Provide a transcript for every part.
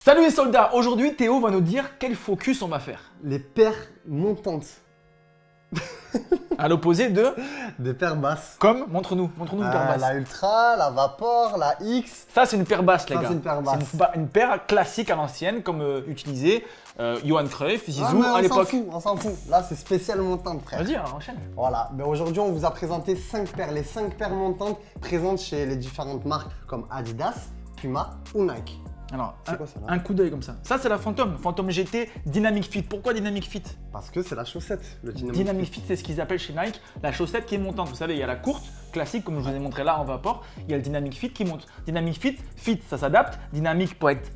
Salut les soldats, aujourd'hui Théo va nous dire quel focus on va faire. Les paires montantes. À l'opposé de... Des paires basses. Comme, montre-nous une paire basse. La Ultra, la Vapor, la X. Ça c'est une paire basse les Ça, gars. c'est une paire basse. C'est une paire classique à l'ancienne comme utilisait Johan Cruyff, Zizou à l'époque. On s'en fout. Là c'est spécial montante frère. Vas-y, enchaîne. Voilà, ben aujourd'hui on vous a présenté 5 paires. Les 5 paires montantes présentes chez les différentes marques comme Adidas, Puma ou Nike. Alors, C'est quoi, ça, là un coup d'œil comme ça. Ça c'est la Phantom GT Dynamic Fit. Pourquoi Dynamic Fit? Parce que c'est la chaussette, le Dynamic Fit, c'est ce qu'ils appellent chez Nike la chaussette qui est montante. Vous savez, il y a la courte, classique, comme je vous ai montré là en vapor. Il y a le Dynamic Fit qui monte. Dynamic Fit, ça s'adapte. Dynamique pour être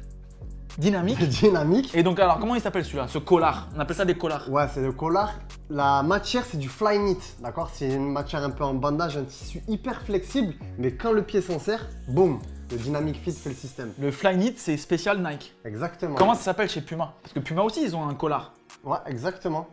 dynamique. Dynamique. Et donc, alors, comment il s'appelle celui-là? Ce collard. On appelle ça des collards. Ouais, c'est le collard. La matière, c'est du fly knit, d'accord? C'est une matière un peu en bandage, un tissu hyper flexible, mais quand le pied s'en sert, boum, le Dynamic Fit fait le système. Le Flyknit, c'est spécial Nike. Exactement. Comment ça s'appelle chez Puma? Parce que Puma aussi, ils ont un collard. Ouais, exactement.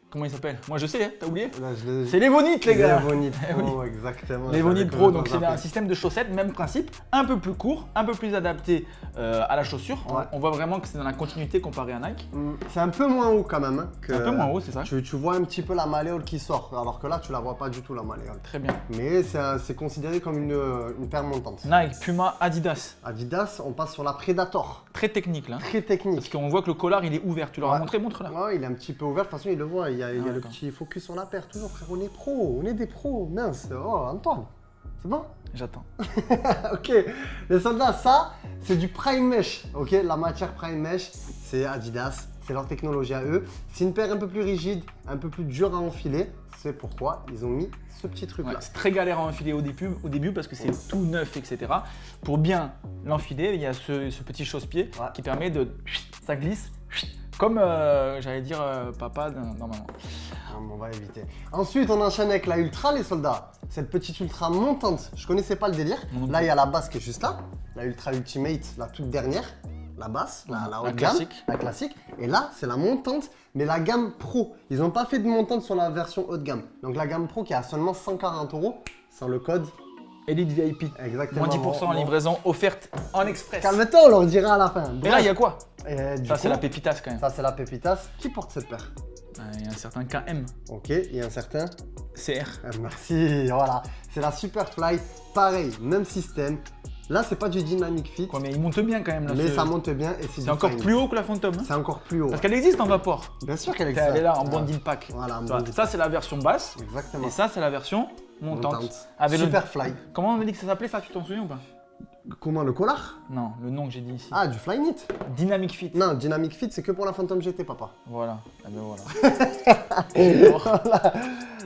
Comment il s'appelle? Moi, je sais, hein, t'as oublié? Là, C'est l'Evonit, les gars. L'Evonit Eh oui. Pro, exactement. L'Evonit Avec Pro, le donc c'est zappé. un système de chaussettes, même principe, un peu plus court, un peu plus adapté à la chaussure. Ouais. On voit vraiment que c'est dans la continuité comparé à Nike. C'est un peu moins haut quand même. Hein, que- Un peu moins haut, c'est ça? Tu vois un petit peu la malléole qui sort, alors que là, tu la vois pas du tout la malléole. Très bien. Mais c'est considéré comme une paire montante. Nike, Puma, Adidas. Adidas, on passe sur la Predator. Très technique là. Très Parce technique. qu'on voit que le collard il est ouvert. Tu leur as Ouais. montré, montre là. Ouais, il est un petit peu ouvert, de toute façon il le voit, il y a le d'accord. petit focus sur la paire, toujours frère, on est pro, on est des pros, mince, oh Antoine, c'est bon? J'attends. Ok, les soldats, ça c'est du Prime Mesh, ok, la matière Prime Mesh, c'est Adidas, c'est leur technologie à eux, c'est une paire un peu plus rigide, un peu plus dure à enfiler, c'est pourquoi ils ont mis ce petit truc Ouais, là. c'est très galère à enfiler au début parce que c'est tout neuf, etc. Pour bien l'enfiler, il y a ce petit chausse-pied Ouais. qui permet de... Ça glisse. Comme, j'allais dire, papa normalement. On va éviter. Ensuite, on enchaîne avec la Ultra, les soldats. Cette petite Ultra montante. Je connaissais pas le délire. Non Là, il y a la basse qui est juste là. La Ultra Ultimate, la toute dernière. La basse, la haut de gamme. classique. La classique. Et là, c'est la montante, mais la gamme Pro. Ils n'ont pas fait de montante sur la version haut de gamme. Donc, la gamme Pro qui est à seulement 140 € sans le code. Elite VIP. Exactement. Moins 10% en Bon. livraison offerte en express. Calme-toi, on leur dira à la fin. Et là, il y a quoi? Du Ça, coup, c'est la pépitas quand même. Ça, c'est la Pépitas. Qui porte cette paire? Il y a un certain KM. Ok, il y a un certain. CR. Merci, voilà. C'est la Superfly. Pareil, même système. Là, c'est pas du Dynamic Fit, Quoi, mais il monte bien quand même là. mais ce- ça monte bien et C'est encore plus haut que la Phantom. Hein. C'est encore plus haut. Parce qu'elle existe en vapor. Bien sûr qu'elle existe. Elle est là en bundle pack. Voilà, en Tu vois, bundle ça, c'est la version basse. Exactement. Et ça, c'est la version montante. Montante. Avec le- Superfly. Comment on m'a dit que ça s'appelait ça? Tu t'en souviens ou pas? Comment, le collard? Non, le nom que j'ai dit ici. Ah, du Flyknit. Dynamic Fit. Non, Dynamic Fit, c'est que pour la Phantom GT, papa. Voilà. Ah ben voilà.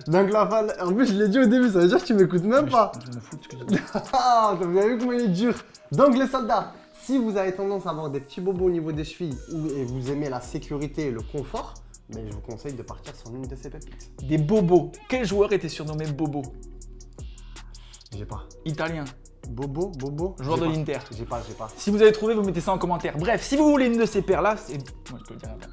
Donc la en plus, je l'ai dit au début, ça veut dire que tu m'écoutes même pas. Je me fous de ce que j'ai dit. Ah, vous avez vu comment il est dur. Donc les soldats, si vous avez tendance à avoir des petits bobos au niveau des chevilles et vous aimez la sécurité et le confort, mais je vous conseille de partir sur une de ces pépites. Des bobos. Quel joueur était surnommé Bobo? J'ai pas. Italien. Bobo. Joueur J'ai de pas. l'Inter. J'ai pas. Si vous avez trouvé, vous mettez ça en commentaire. Bref, si vous voulez une de ces paires-là, c'est... Moi, je te le dirai après.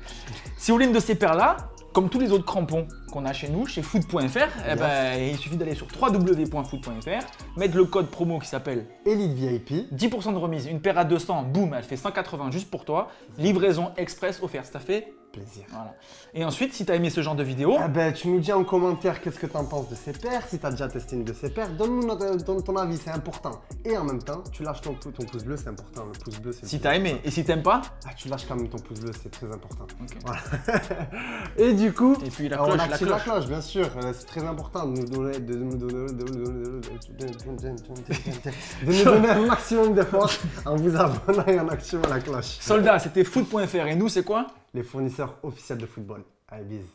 Si vous voulez une de ces paires-là, comme tous les autres crampons qu'on a chez nous, chez foot.fr, eh ben, il suffit d'aller sur www.foot.fr, mettre le code promo qui s'appelle Elite VIP. 10% de remise. Une paire à 200, boum, elle fait 180 juste pour toi. Livraison express offerte, ça fait... Plaisir. Voilà. Et ensuite, si tu as aimé ce genre de vidéo, Eh ben, tu nous dis en commentaire qu'est-ce que tu en penses de ces paires, si tu as déjà testé une de ces paires, donne-nous ton avis, c'est important. Et en même temps, tu lâches ton pouce bleu, c'est important. Le pouce bleu, c'est si tu as aimé, et si t'aimes pas, Ah, tu lâches quand même ton pouce bleu, c'est très important. ok. Voilà. Et du coup, Et puis la on cloche, active la cloche, bien sûr. C'est très important de nous donner, de nous donner un maximum d'efforts en vous abonnant et en activant la cloche. Soldats, c'était foot.fr et nous, c'est quoi? Les fournisseurs officiels de football. Allez, bise.